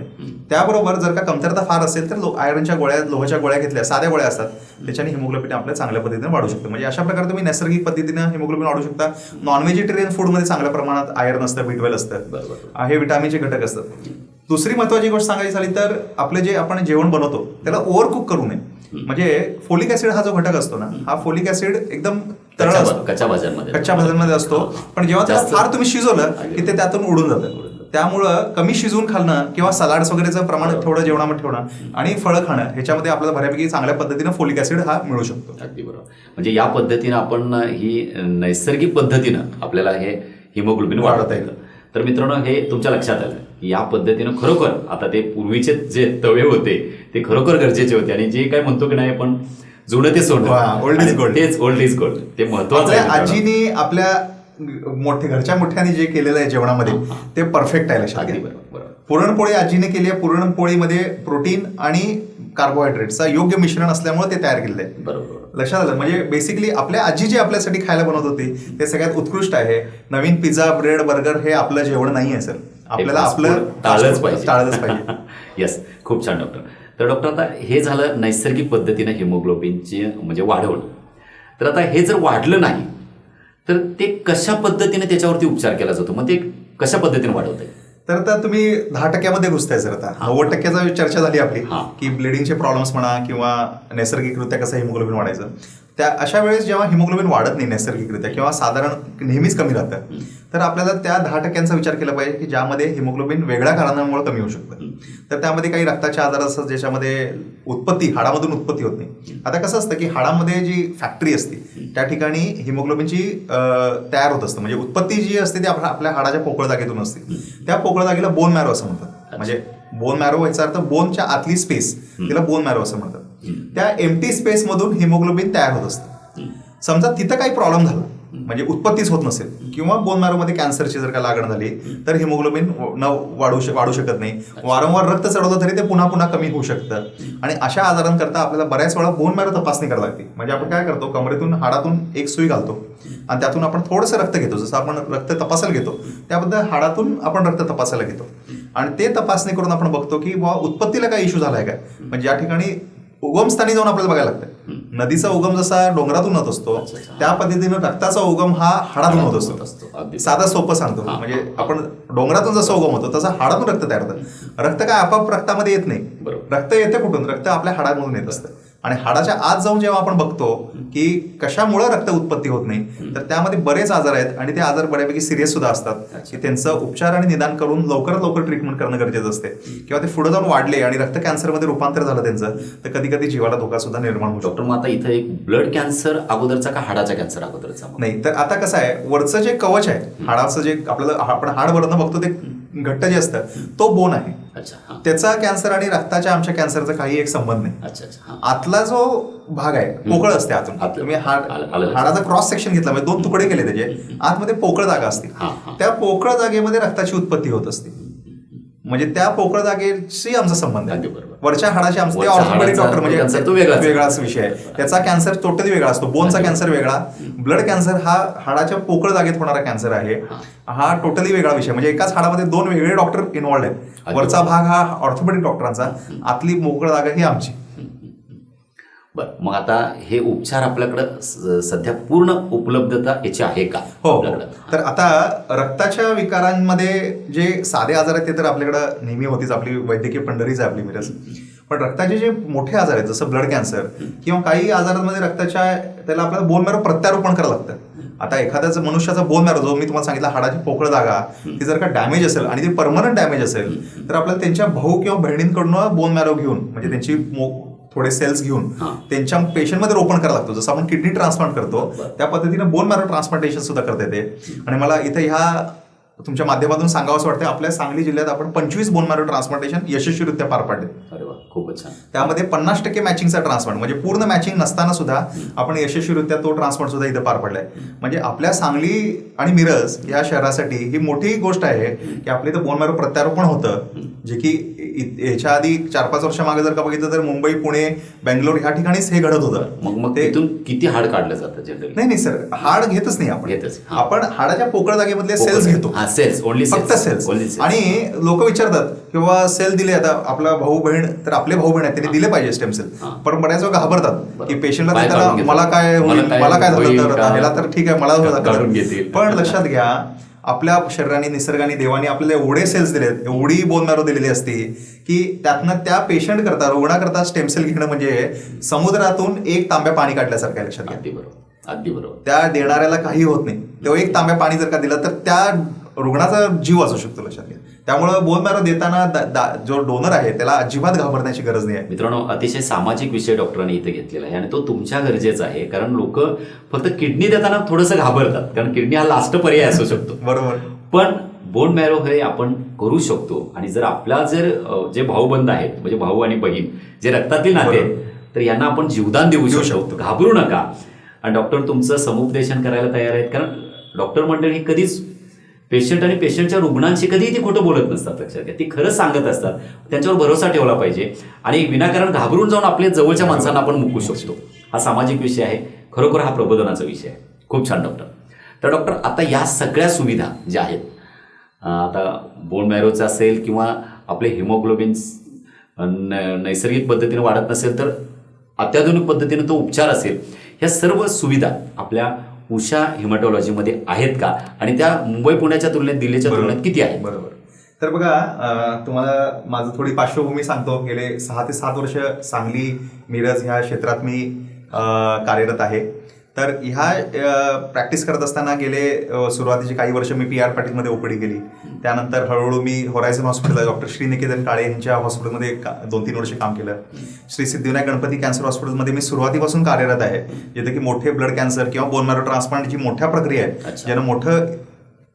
B: त्याबरोबर जर का कमतरता फार असेल तर आयर्नच्या गोळ्या, लोहाच्या गोळ्या घेतल्या, साध्या गोळ्या असतात, त्याच्याने हिमोग्लोबिन आपल्या चांगल्या पद्धतीने वाढू शकतं. म्हणजे अशा प्रकारे तुम्ही नैसर्गिक पद्धतीने हिमोग्लोबिन वाढू शकता. नॉन व्हेजिटेरियन फूडमध्ये चांगल्या प्रमाणात आयर्न असतं, B12 असतं, हे विटामिनचे घटक असतात. दुसरी महत्वाची गोष्ट सांगायची झाली तर आपलं जे आपण जेवण बनवतो त्याला ओव्हर कुक करू नये. म्हणजे फोलिक ऍसिड हा जो घटक असतो ना, हा फोलिक ऍसिड एकदम तरळ असतो, कच्च्या भाज्यांमध्ये असतो. पण जेव्हा त्याला फार तुम्ही शिजवलं की ते त्यातून उडून जातं. त्यामुळं कमी शिजवून खाणं किंवा सलाड्स वगैरेचं प्रमाण थोडं जेवणामध्ये ठेवणं आणि फळं खाणं, ह्याच्यामध्ये आपल्याला बऱ्यापैकी चांगल्या पद्धतीनं फोलिक ऍसिड हा मिळू शकतो.
A: अगदी बरोबर. म्हणजे या पद्धतीनं आपण ही नैसर्गिक पद्धतीनं आपल्याला हे हिमोग्लोबिन वाढवता येतं. तर मित्रांनो, हे तुमच्या लक्षात आलं की या पद्धतीनं खरोखर आता ते पूर्वीचे जे तवे होते ते खरोखर गरजेचे होते. आणि जे काय म्हणतो की नाही आपण, जुनं ते सोनं,
B: ओल्ड इज गोल्ड.
A: तेच ओल्ड इज गोल्ड. ते महत्वाचं आहे.
B: आजीनी आपल्या घरच्या मोठ्याने जे केलेलं आहे जेवणामध्ये ते परफेक्ट आहे. लक्षात घ्या. पुरणपोळी आजीने केली आहे. पुरणपोळीमध्ये प्रोटीन आणि कार्बोहायड्रेटचा योग्य मिश्रण असल्यामुळे ते तयार केलेलं आहे.
A: बरोबर.
B: लक्षात आलं. म्हणजे बेसिकली आपल्या आजी जे आपल्यासाठी खायला बनवत होती ते सगळ्यात उत्कृष्ट आहे. नवीन पिझ्झा, ब्रेड, बर्गर हे आपलं जेवण नाही आहे सर. आपल्याला आपलं टाळलंच पाहिजे.
A: येस, खूप छान डॉक्टर. तर डॉक्टर, आता हे झालं नैसर्गिक पद्धतीनं हिमोग्लोबिनची म्हणजे वाढवणं. तर आता हे जर वाढलं नाही तर ते कशा पद्धतीने त्याच्यावरती उपचार केला जातो, मग ते कशा पद्धतीने वाढवत आहे?
B: तर आता तुम्ही 10% घुसताय सर. आता 90% चर्चा झाली आपली की ब्लिडिंगचे प्रॉब्लेम्स म्हणा किंवा नैसर्गिकरित्या कसं हिमोग्लोबिन वाढायचं. त्या अशा वेळेस जेव्हा हिमोग्लोबिन वाढत नाही नैसर्गिकरित्या किंवा साधारण नेहमीच कमी राहतं, तर आपल्याला त्या 10% विचार केला पाहिजे की ज्यामध्ये हिमोग्लोबिन वेगळ्या कारणांमुळे कमी होऊ शकतं. तर त्यामध्ये काही रक्ताचे आजार असतात ज्याच्यामध्ये हाडामधून उत्पत्ती होत नाही. आता कसं असतं की हाडामध्ये जी फॅक्टरी असते त्या ठिकाणी हिमोग्लोबिनची तयार होत असतं. म्हणजे उत्पत्ती जी असते ती आपल्या हाडाच्या पोकळ जागेतून असते. त्या पोकळ जागेला बोन मॅरो असं म्हणतात. म्हणजे बोन मॅरो व्हायचा अर्थ बोनच्या आतली स्पेस, तिला बोन मॅरो असं म्हणतात. त्या एम्प्टी स्पेस मधून हिमोग्लोबिन तयार होत असतं. समजा तिथं काही प्रॉब्लेम झाला, म्हणजे उत्पत्तीच होत नसेल किंवा बोन मॅरोमध्ये कॅन्सरची जर का लागण झाली तर हिमोग्लोबिन वाढू शकत नाही. वारंवार रक्त चढवलं तरी ते पुन्हा पुन्हा कमी होऊ शकतं. आणि अशा आजारांकरता आपल्याला बऱ्याच वेळा बोन मॅरो तपासणी करावी लागते. म्हणजे आपण काय करतो, कमरेतून हाडातून एक सुई घालतो आणि त्यातून आपण थोडंसं रक्त घेतो. जसं आपण रक्त तपासायला घेतो त्याबद्दल हाडातून आपण रक्त तपासायला घेतो आणि ते तपासणी करून आपण बघतो की उत्पत्तीला काही इश्यू झालाय का. म्हणजे या ठिकाणी उगमस्थानी जाऊन आपल्याला बघायला लागतं. नदीचा उगम जसा डोंगरातून होत असतो त्या पद्धतीनं रक्ताचा उगम हा हाडातून होत असतो. साधा सोपं सांगतो. म्हणजे आपण डोंगरातून जसा उगम होतो तसा हाडातून रक्त तयार होतं. रक्त काय आपाप रक्तामध्ये येत नाही. रक्त येतं कुठून, रक्त आपल्या हाडामधून येत असतं. आणि हाडाच्या आत जाऊन जेव्हा आपण बघतो की कशामुळे रक्त उत्पत्ती होत नाही तर त्यामध्ये बरेच आजार आहेत आणि ते आजार बऱ्यापैकी सिरियस सुद्धा असतात की त्यांचं उपचार आणि निदान करून लवकरात लवकर ट्रीटमेंट करणं गरजेचं असते. किंवा ते पुढे जाऊन वाढले आणि रक्त कॅन्सरमध्ये रूपांतर झालं त्यांचं तर कधी कधी जीवाला धोका सुद्धा निर्माण होतो.
A: डॉक्टर, मग आता इथं एक ब्लड कॅन्सर अगोदरचा का हाडाचा कॅन्सर अगोदरचा?
B: नाही, तर आता कसं आहे, वरचं जे कवच आहे हाडाचं, जे आपल्याला आपण हाड वरनं बघतो ते घट्ट जे असतं तो बोन आहे. त्याचा कॅन्सर आणि रक्ताच्या आमच्या कॅन्सरचा काही एक संबंध नाही. आतला जो भाग आहे पोकळ असते आतून. तुम्ही हाडाचा क्रॉस सेक्शन घेतला म्हणजे 2 तुकडे केले त्याचे, आतमध्ये पोकळ जागा असते. त्या पोकळ जागेमध्ये रक्ताची उत्पत्ती होत असते. म्हणजे त्या पोकळ जागेशी आमचा संबंध आहे. वरच्या हाडाशी आमचं ते ऑर्थोपेडिक डॉक्टर म्हणजे तो वेगळाच विषय आहे. त्याचा कॅन्सर टोटली वेगळा असतो. बोनचा कॅन्सर वेगळा, ब्लड कॅन्सर हा हाडाच्या पोकळ जागेत होणारा कॅन्सर आहे. हा टोटली वेगळा विषय. म्हणजे एकाच हाडामध्ये 2 वेगळे डॉक्टर इन्व्हॉल्ड आहेत. वरचा भाग हा ऑर्थोपेडिक डॉक्टरांचा, आतली पोकळ जागा ही आमची.
A: बरं, मग आता हे उपचार आपल्याकडं सध्या पूर्ण उपलब्धता याची आहे का
B: हो.
A: आपल्याकडं?
B: तर आता रक्ताच्या विकारांमध्ये जे साधे आजार आहेत ते तर आपल्याकडं नेहमी होतीच, आपली वैद्यकीय पंढरीच आहे आपली मिरज. पण रक्ताचे जे मोठे आजार आहेत जसं ब्लड कॅन्सर किंवा काही आजारांमध्ये रक्ताच्या त्याला आपल्याला बोन मॅरो प्रत्यारोपण करावं लागतं. आता एखाद्याच मनुष्याचा बोन मॅरो जो मी तुम्हाला सांगितलं हाडाची पोकळ जागा ती जर का डॅमेज असेल आणि ती परमनंट डॅमेज असेल तर आपल्याला त्यांच्या भाऊ किंवा बहिणींकडून बोन मॅरो घेऊन म्हणजे त्यांची थोडे सेल्स घेऊन त्यांच्या पेशंटमध्ये रोपण करायला लागतो. जसं आपण किडनी ट्रान्सप्लांट करतो त्या पद्धतीने बोन मॅरो ट्रान्सप्लांटेशन सुद्धा करता येते. आणि मला इथं ह्या तुमच्या माध्यमातून सांगावंसं वाटतं, आपल्या सांगली जिल्ह्यात आपण 25 बोन मॅरो ट्रान्सप्लांटेशन यशस्वीरित्या पार पाडले.
A: अरे वा, खूपच छान.
B: त्यामध्ये 50% मॅचिंगचा ट्रान्सप्लांट म्हणजे पूर्ण मॅचिंग नसताना सुद्धा आपण यशस्वीरित्या तो ट्रान्सप्लांट सुद्धा इथं पार पडलाय. म्हणजे आपल्या सांगली आणि मिरज या शहरासाठी ही मोठी गोष्ट आहे की आपल्या इथं बोन मॅरो प्रत्यारोपण होतं, जे की याच्या आधी 4-5 वर्षामागे जर का बघितलं तर मुंबई, पुणे, बेंगलोर ह्या ठिकाणीच हे घडत होतं.
A: मग ते इथून किती हाड काढलं जातं जनरली?
B: नाही सर, हाड घेतच नाही आपण. आपण हाडाच्या पोकळ जागेमधले सेल्स घेतो.
A: सेल्स, ओनली
B: फक्त सेल्स. आणि लोक विचारतात किंवा सेल दिले, आता आपला भाऊ बहीण तर आपले भाऊ बहीण आहेत त्यांनी दिले पाहिजे स्टेम सेल, पण बऱ्याच वेळा घाबरतात की पेशंटला देताना मला काय होईल, मला काय झालं तर ह्याला तर ठीक आहे मला
A: काढून घेतील.
B: पण लक्षात घ्या आपल्या शरीराने निसर्गाने देवाने आपल्याला एवढे सेल्स दिलेत, एवढी बोन मॅरो दिलेली असती की त्यातनं त्या पेशंट करता रुग्णाकरता स्टेम सेल घेणं म्हणजे समुद्रातून एक तांब्या पाणी काढल्यासारखं आहे. लक्षात घ्या.
A: अगदी बरोबर.
B: त्या देणाऱ्याला काही होत नाही, तेव्हा एक तांब्या पाणी जर का दिलं तर त्या रुग्णाचा जीव वाचू शकतो. लक्षात घ्या. त्यामुळं बोन मॅरो देताना जो डोनर आहे त्याला अजिबात घाबरण्याची गरज नाही आहे.
A: मित्रांनो, अतिशय सामाजिक विषय डॉक्टरांनी इथे घेतलेला आहे आणि तो तुमच्या गरजेचा आहे. कारण लोक फक्त किडनी देताना थोडंसं घाबरतात, कारण किडनी हा लास्ट पर्याय असू शकतो.
B: बरोबर.
A: पण बोन मॅरो हे आपण करू शकतो. आणि जर आपला जे भाऊबंद आहेत म्हणजे भाऊ आणि बहीण जे रक्तातील नाते आहेत तर यांना आपण जीवदान देऊ शकतो. घाबरू नका. आणि डॉक्टर तुमचं समुपदेशन करायला तयार आहेत, कारण डॉक्टर मंडळी ही कधीच पेशंट आणि पेशंटच्या रुग्णांशी कधीही ते खोटं बोलत नसतात. लक्षात घ्या, ती खरंच सांगत असतात. त्यांच्यावर भरोसा ठेवला पाहिजे आणि विनाकारण घाबरून जाऊन आपल्या जवळच्या माणसांना आपण मुकू शकतो. हा सामाजिक विषय आहे, खरोखर हा प्रबोधनाचा विषय आहे. खूप छान डॉक्टर. तर डॉक्टर, आता या सगळ्या सुविधा ज्या आहेत, आता बोन मॅरोचं असेल किंवा आपले हिमोग्लोबिन नैसर्गिक पद्धतीने वाढत नसेल तर अत्याधुनिक पद्धतीने तो उपचार असेल, ह्या सर्व सुविधा आपल्या उषा हिमॅटॉलॉजीमध्ये आहेत का? आणि त्या मुंबई पुण्याच्या तुलनेत दिल्लीच्या तुलनेत किती आहेत?
B: बरोबर. तर बघा, तुम्हाला माझं थोडी पार्श्वभूमी सांगतो. गेले 6 ते 7 वर्ष सांगली, मिरज ह्या क्षेत्रात मी कार्यरत आहे. तर ह्या प्रॅक्टिस करत असताना गेले सुरुवातीचे काही वर्ष मी PR पाटीलमध्ये ओपीडी केली. त्यानंतर हळूहळू मी होरायझन हॉस्पिटल डॉक्टर श्रीनिकेतन काळे यांच्या हॉस्पिटलमध्ये 2-3 वर्ष काम केलं. श्री सिद्धिविनायक गणपती कॅन्सर हॉस्पिटलमध्ये मी सुरुवातीपासून कार्यरत आहे, जिथे की मोठे ब्लड कॅन्सर किंवा बोन मॅरो ट्रान्सप्लांटची मोठ्या प्रक्रिया आहे, ज्यांना मोठं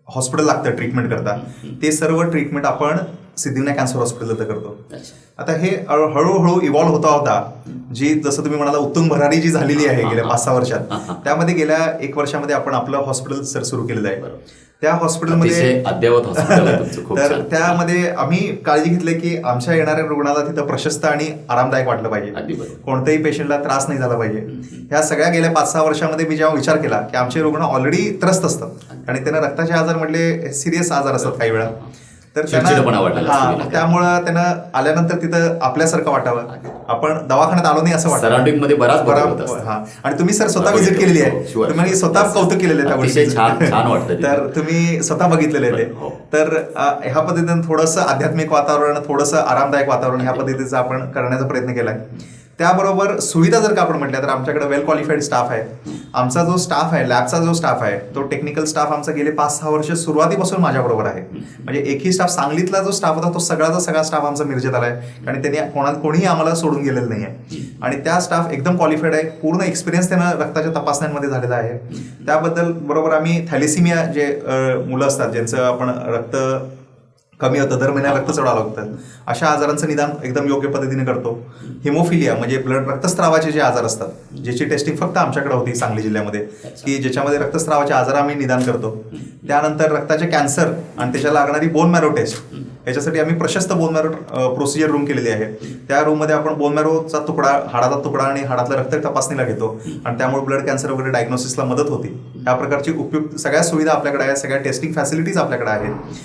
B: हॉस्पिटल लागतं ट्रीटमेंट करता, ते सर्व ट्रीटमेंट आपण सिद्धिविनायक कॅन्सर हॉस्पिटल करतो. आता हे हळूहळू इव्हॉल्व्ह होता जी जसं तुम्ही म्हणाला उत्तुंग भरारी जी झालेली आहे गेल्या 5-6 वर्षात, त्यामध्ये गेल्या 1 वर्षामध्ये आपण आपलं हॉस्पिटल सर सुरू केलेलं आहे. त्या हॉस्पिटलमध्ये
A: अद्ययावत हॉस्पिटल आहे तुमचं.
B: तर त्यामध्ये आम्ही काळजी घेतली की आमच्या येणाऱ्या रुग्णाला तिथं प्रशस्त आणि आरामदायक वाटलं पाहिजे, कोणत्याही पेशंटला त्रास नाही झाला पाहिजे. ह्या सगळ्या गेल्या 5-6 वर्षामध्ये मी जेव्हा विचार केला की आमचे रुग्ण ऑलरेडी त्रस्त असतात आणि त्यांना रक्ताचे आजार म्हटले सिरियस आजार असतात काही वेळा, तर त्यांना त्यामुळं त्यांना आल्यानंतर तिथं आपल्यासारखं वाटावं, आपण दवाखान्यात आलो नाही असं वाटतं.
A: सराउंडिंग मध्ये बराच
B: आणि तुम्ही सर स्वतः व्हिजिट केलेली आहे, तुम्ही स्वतः कौतुक केलेलं आहे त्या गोष्टी,
A: छान वाटतं.
B: तर तुम्ही स्वतः बघितलेले आहे ते. तर ह्या पद्धतीने थोडंसं आध्यात्मिक वातावरण, थोडंसं आरामदायक वातावरण ह्या पद्धतीचं आपण करण्याचा प्रयत्न केलाय. त्याबरोबर सुविधा जर का आपण म्हटल्या तर आमच्याकडे वेल क्वालिफाईड स्टाफ आहे. आमचा जो स्टाफ आहे, लॅबचा जो स्टाफ आहे, तो टेक्निकल स्टाफ आमचा गेले 5-6 वर्ष सुरुवातीपासून माझ्याबरोबर आहे. म्हणजे एकही स्टाफ, सांगलीतला जो स्टाफ होता तो सगळा स्टाफ आमचा मिरजेत आलाय, आणि त्यांनी कोणीही आम्हाला सोडून गेलेलं नाही आहे. आणि त्या स्टाफ एकदम क्वालिफाईड आहे, पूर्ण एक्सपिरियन्स त्यांना रक्ताच्या तपासण्यांमध्ये झालेला आहे. त्याबद्दल बरोबर आम्ही थॅलेसिमिया जे मुलं असतात ज्यांचं आपण रक्त कमी होतं, दर महिन्याला रक्त चढावं लागतं, अशा आजारांचं निदान एकदम योग्य पद्धतीने करतो. हिमोफिलिया म्हणजे रक्तस्रावाचे जे आजार असतात, ज्याची टेस्टिंग फक्त आमच्याकडे होती सांगली जिल्ह्यामध्ये, की ज्याच्यामध्ये रक्तस्रावाचे आजार आम्ही निदान करतो. त्यानंतर रक्ताचे कॅन्सर आणि त्याच्या लागणारी बोन मॅरो टेस्ट, याच्यासाठी आम्ही प्रशस्त बोन मॅरो प्रोसिजर रूम केलेली आहे. त्या रूममध्ये आपण बोन मॅरोचा तुकडा, हाडाचा तुकडा आणि हाडातला रक्त तपासणीला घेतो, आणि त्यामुळे ब्लड कॅन्सर वगैरे डायग्नोसिसला मदत होती. या प्रकारची उपयुक्त सगळ्या सुविधा आपल्याकडे आहेत, सगळ्या टेस्टिंग फॅसिलिटीज आपल्याकडे आहेत.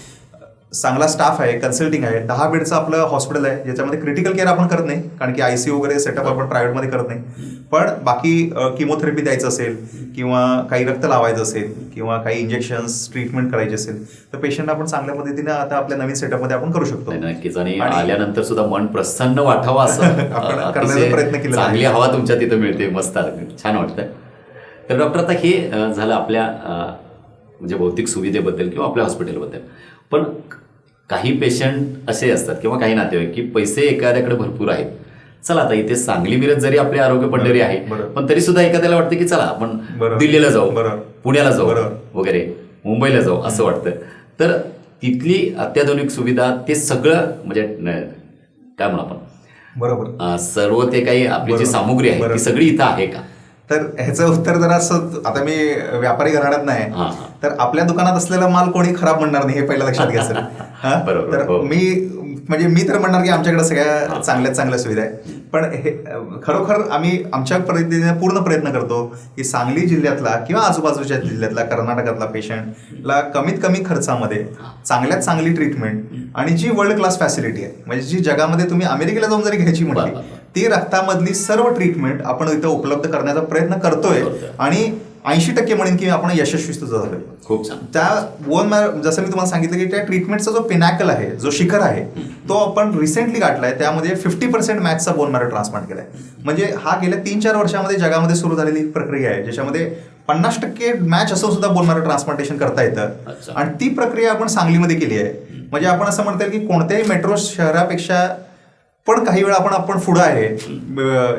B: चांगला स्टाफ आहे, कन्सल्टिंग आहे, 10 बेडचं आपलं हॉस्पिटल आहे, ज्याच्यामध्ये क्रिटिकल केअर आपण करत नाही, कारण की आयसीयू वगैरे सेटअप आपण प्रायव्हेटमध्ये करत नाही. पण बाकी किमोथेरपी द्यायचं असेल किंवा काही रक्त लावायचं असेल किंवा काही इंजेक्शन्स ट्रीटमेंट करायची असेल तर पेशंट आपण चांगल्या पद्धतीने आता आपल्या नवीन सेटअपमध्ये आपण करू शकतो.
A: नक्कीच. आणि आल्यानंतर सुद्धा मन प्रसन्न वाटावं असं
B: आपण करण्याचा प्रयत्न केला.
A: चांगली हवा तुमच्या तिथं मिळते, मस्त छान वाटतं. तर डॉक्टर, आता हे झालं आपल्या म्हणजे भौतिक सुविधेबद्दल किंवा आपल्या हॉस्पिटलबद्दल. पण काही पेशंट असे असतात किंवा काही नातेवाईक की पैसे एखाद्याकडे भरपूर आहेत, चला आता इथे सांगली मिरज जरी आपली आरोग्य पंढरी आहे, पण तरी सुद्धा एखाद्याला वाटतं की चला आपण दिल्लीला जाऊ, पुण्याला जाऊ वगैरे, मुंबईला जाऊ असं वाटतं. तर तिथली अत्याधुनिक सुविधा ते सगळं म्हणजे काय म्हणू आपण,
B: बरोबर,
A: सर्व ते काही आपली जी सामुग्री आहे ती सगळी इथं आहे का?
B: तर ह्याचं उत्तर जरा असं, आता मी व्यापारी घराण्यात नाही, तर आपल्या दुकानात असलेला माल कोणी खराब म्हणणार नाही हे पहिलं लक्षात घ्या सर. तर मी तर म्हणणार की आमच्याकडे सगळ्या चांगल्या सुविधा आहे. पण हे खरोखर आम्ही आमच्या पद्धतीने पूर्ण प्रयत्न करतो की सांगली जिल्ह्यातला किंवा आजूबाजूच्या जिल्ह्यातला कर्नाटकातला पेशंटला कमीत कमी खर्चामध्ये चांगल्यात चांगली ट्रीटमेंट आणि जी वर्ल्ड क्लास फॅसिलिटी आहे, म्हणजे जी जगामध्ये तुम्ही अमेरिकेला जाऊन जरी घ्यायची म्हटली ती रक्तामधली सर्व ट्रीटमेंट आपण इथं उपलब्ध करण्याचा प्रयत्न करतोय आणि 80% म्हणेन की आपण यशस्वी सुद्धा झालोय.
A: खूप छान.
B: त्या बोन मॅरो, जसं मी तुम्हाला सांगितलं की त्या ट्रीटमेंटचा जो पिनॅकल आहे, जो शिखर आहे, तो आपण रिसेंटली गाठलाय. त्यामध्ये 50% मॅचचा बोन मॅरो ट्रान्सप्लांट केलाय. म्हणजे हा गेल्या 3-4 वर्षामध्ये जगामध्ये सुरू झालेली प्रक्रिया आहे, ज्याच्यामध्ये 50% मॅच असून सुद्धा बोन मॅरो ट्रान्सप्लांटेशन करता येतं. आणि ती प्रक्रिया आपण सांगलीमध्ये केली आहे. म्हणजे आपण असं म्हणता येईल की कोणत्याही मेट्रो शहरापेक्षा पण काही वेळा आपण पुढं आहे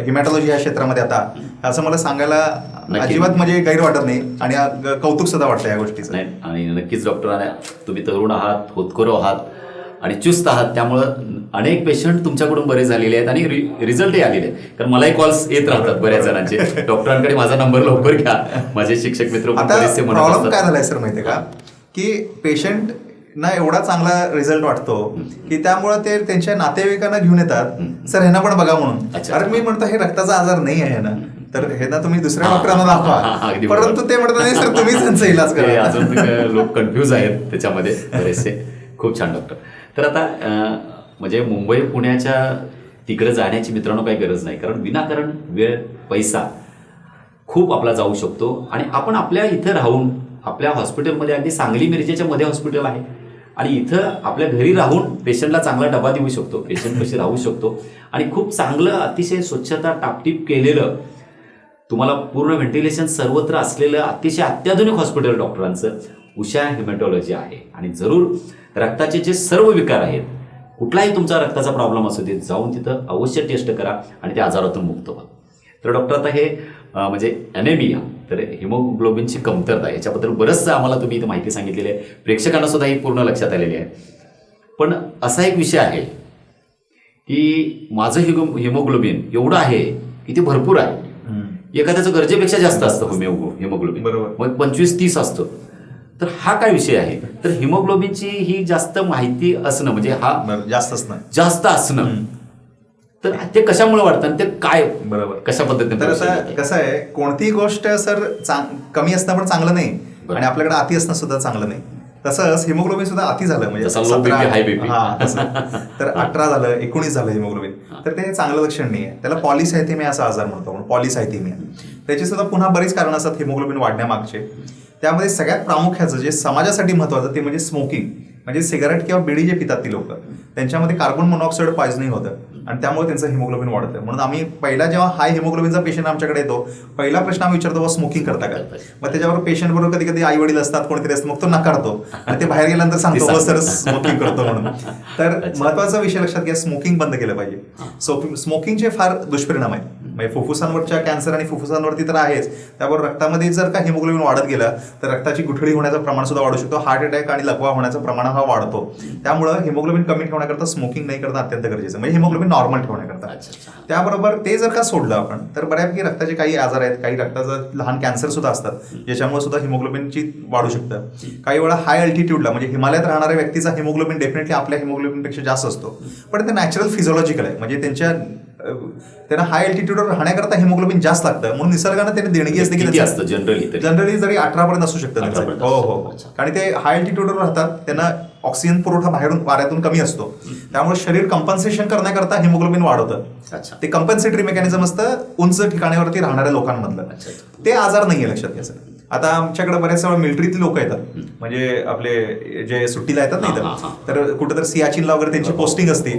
B: हिमॅटॉलॉजी या क्षेत्रामध्ये आता, असं मला सांगायला अजिबात म्हणजे गैर वाटत नाही आणि कौतुक सुद्धा वाटतं या गोष्टीचं.
A: नाही, आणि नक्कीच डॉक्टर, तुम्ही तरुण आहात, होतकरू आहात आणि चुस्त आहात, त्यामुळं अनेक पेशंट तुमच्याकडून बरे झालेले आहेत आणि रिझल्टही आलेले आहेत. कारण मलाही कॉल्स येत राहतात बऱ्याच जणांचे, डॉक्टरांकडे माझा नंबर लवकर घ्या, माझे शिक्षक मित्र.
B: आता प्रॉब्लेम काय झालाय सर माहितीये का, की पेशंट ना एवढा चांगला रिझल्ट वाटतो की त्यामुळे ते त्यांच्या नातेवाईकांना घेऊन येतात, सर ह्यांना पण बघा म्हणून. अरे मी म्हणतो हे रक्ताचा आजार नाही आहे ना, तर हे ना तुम्ही दुसऱ्या डॉक्टरांना दाखवा, परंतु ते म्हणतात नाही सर तुम्हीच त्यांचा इलाज करा.
A: अजून लोक कन्फ्यूज आहेत त्याच्यामध्ये बरेचसे. खूप छान डॉक्टर. तर आता म्हणजे मुंबई पुण्याच्या तिकडे जाण्याची मित्रांनो काही गरज नाही, कारण विनाकारण वेळ पैसा खूप आपला जाऊ शकतो आणि आपण आपल्या इथं राहून आपल्या हॉस्पिटलमध्ये, अगदी सांगली मिरजेच्या मध्ये हॉस्पिटल आहे आणि इथं आपल्या घरी राहून पेशंटला चांगला डबा देऊ शकतो, पेशंट कशी राहू शकतो आणि खूप चांगलं अतिशय स्वच्छता टापटीप केलेलं, तुम्हाला पूर्ण व्हेंटिलेशन सर्वत्र असलेलं अतिशय अत्याधुनिक हॉस्पिटल डॉक्टरांचं उषा हेमॅटॉलॉजी आहे. आणि जरूर रक्ताचे जे सर्व विकार आहेत, कुठलाही तुमचा रक्ताचा प्रॉब्लेम असू दे, जाऊन तिथं अवश्य टेस्ट करा आणि त्या आजारातून मुक्त व्हा. तर डॉक्टर, आता हे म्हणजे ॲनेमिया, तर हिमोग्लोबिनची कमतरता, याच्याबद्दल बरंचसं आम्हाला तुम्ही इथं माहिती सांगितलेली आहे, प्रेक्षकांना सुद्धा ही पूर्ण लक्षात आलेली आहे. पण असा एक विषय आहे की माझं हिमोग्लोबिन एवढं आहे की ते भरपूर आहे, एखाद्याचं गरजेपेक्षा जास्त असतं हिमोग्लोबिन, मग 25-30 असतं. तर हा काय विषय आहे? तर हिमोग्लोबिनची ही जास्त माहिती असणं, म्हणजे हा जास्त असणं, तर ते कशामुळे वाढतं आणि ते काय, बरोबर, कशा पद्धतीने?
B: तर असं कसं आहे, कोणतीही गोष्ट सर कमी असणं पण चांगलं नाही आणि आपल्याकडे अति असणं सुद्धा चांगलं नाही. तसंच हिमोग्लोबिन सुद्धा अति झालं, म्हणजे 18 झालं, 19 झालं हिमोग्लोबिन, तर ते चांगलं लक्षण नाही आहे. त्याला पॉलिसायथेमिया असा आजार म्हणतो, पॉलिसायथेमिया. त्याची सुद्धा पुन्हा बरीच कारणं असतात हिमोग्लोबिन वाढण्यामागचे. त्यामध्ये सगळ्यात प्रामुख्याचं जे समाजासाठी महत्वाचं ते म्हणजे स्मोकिंग. म्हणजे सिगारेट किंवा बिडी जे पितात ती लोक, त्यांच्यामध्ये कार्बन मोनॉक्साईड पॉयझनिंग होतं आणि त्यामुळे त्यांचं हिमोग्लोबिन वाढतं. म्हणून आम्ही पहिला जेव्हा हाय हिमोग्लोबिनचा पेशंट आमच्याकडे येतो, पहिला प्रश्न आम्ही विचारतो, स्मोकिंग करता का? मग त्याच्यावर पेशंट बरोबर कधी कधी आई वडील असतात, कोणतरी असतं, मग तो नकारतो आणि ते बाहेर गेल्यानंतर सांगतो सर स्मोकिंग करतो म्हणून. तर महत्वाचा विषय लक्षात घ्या, स्मोकिंग बंद केलं पाहिजे. स्मोकिंगचे फार दुष्परिणाम आहेत, म्हणजे फुफ्फुसांवरच्या कॅन्सर आणि फुफ्फुसांवरती तर आहेच, त्याबरोबर रक्तामध्ये जर का हिमोग्लोबिन वाढत गेलं तर रक्ताची गुठळी होण्याचं प्रमाण सुद्धा वाढू शकतो, हार्ट अटॅक आणि लकवा होण्याचं प्रमाण हा वाढतो. त्यामुळं हिमोग्लोबिन कमी ठेवण्याकरता स्मोकिंग नाही करणं अत्यंत गरजेचं, म्हणजे हिमोग्लोबिन नॉर्मल ठेवण्याकरता. त्याबरोबर ते जर का सोडलं आपण तर बऱ्यापैकी रक्ताचे काही आजार आहेत, काही रक्ताचं लहान कॅन्सर सुद्धा असतात, ज्याच्यामुळे सुद्धा हिमोग्लोबिनची वाढू शकतं. काही वेळा हाय अल्टिट्यूडला, म्हणजे हिमालयात राहणाऱ्या व्यक्तीचा हिमोग्लोबिन डेफिनेटली आपल्या हिमोग्लोबिनपेक्षा जास्त असतो, पण ते नॅचरल फिजिओलॉजिकल आहे, म्हणजे त्यांना हाय अल्टिट्यूडवर राहण्याकरता हिमोग्लोबिन जास्त लागतं, म्हणून निसर्गानं त्यांनी देणगी असते की जनरली जरी 18 पर्यंत असू शकतं. हो, आणि ते हाय अल्टिट्यूडवर राहतात, त्यांना ऑक्सिजन पुरवठा बाहेरून वाऱ्यातून कमी असतो, त्यामुळे शरीर कंपन्सेशन करण्याकरता हिमोग्लोबिन वाढवतं.
A: अच्छा.
B: ते कंपन्सेटरी मेकॅनिझम असतं उंच ठिकाणावरती राहणाऱ्या लोकांमधलं.
A: अच्छा.
B: ते आजार नाहीये लक्षात घ्यायचं. आता आमच्याकडे बऱ्याच वेळा मिलिटरीतले लोक येतात, म्हणजे आपले जे सुट्टीला येतात नाही तर कुठेतरी सियाचीनला वगैरे त्यांची पोस्टिंग असते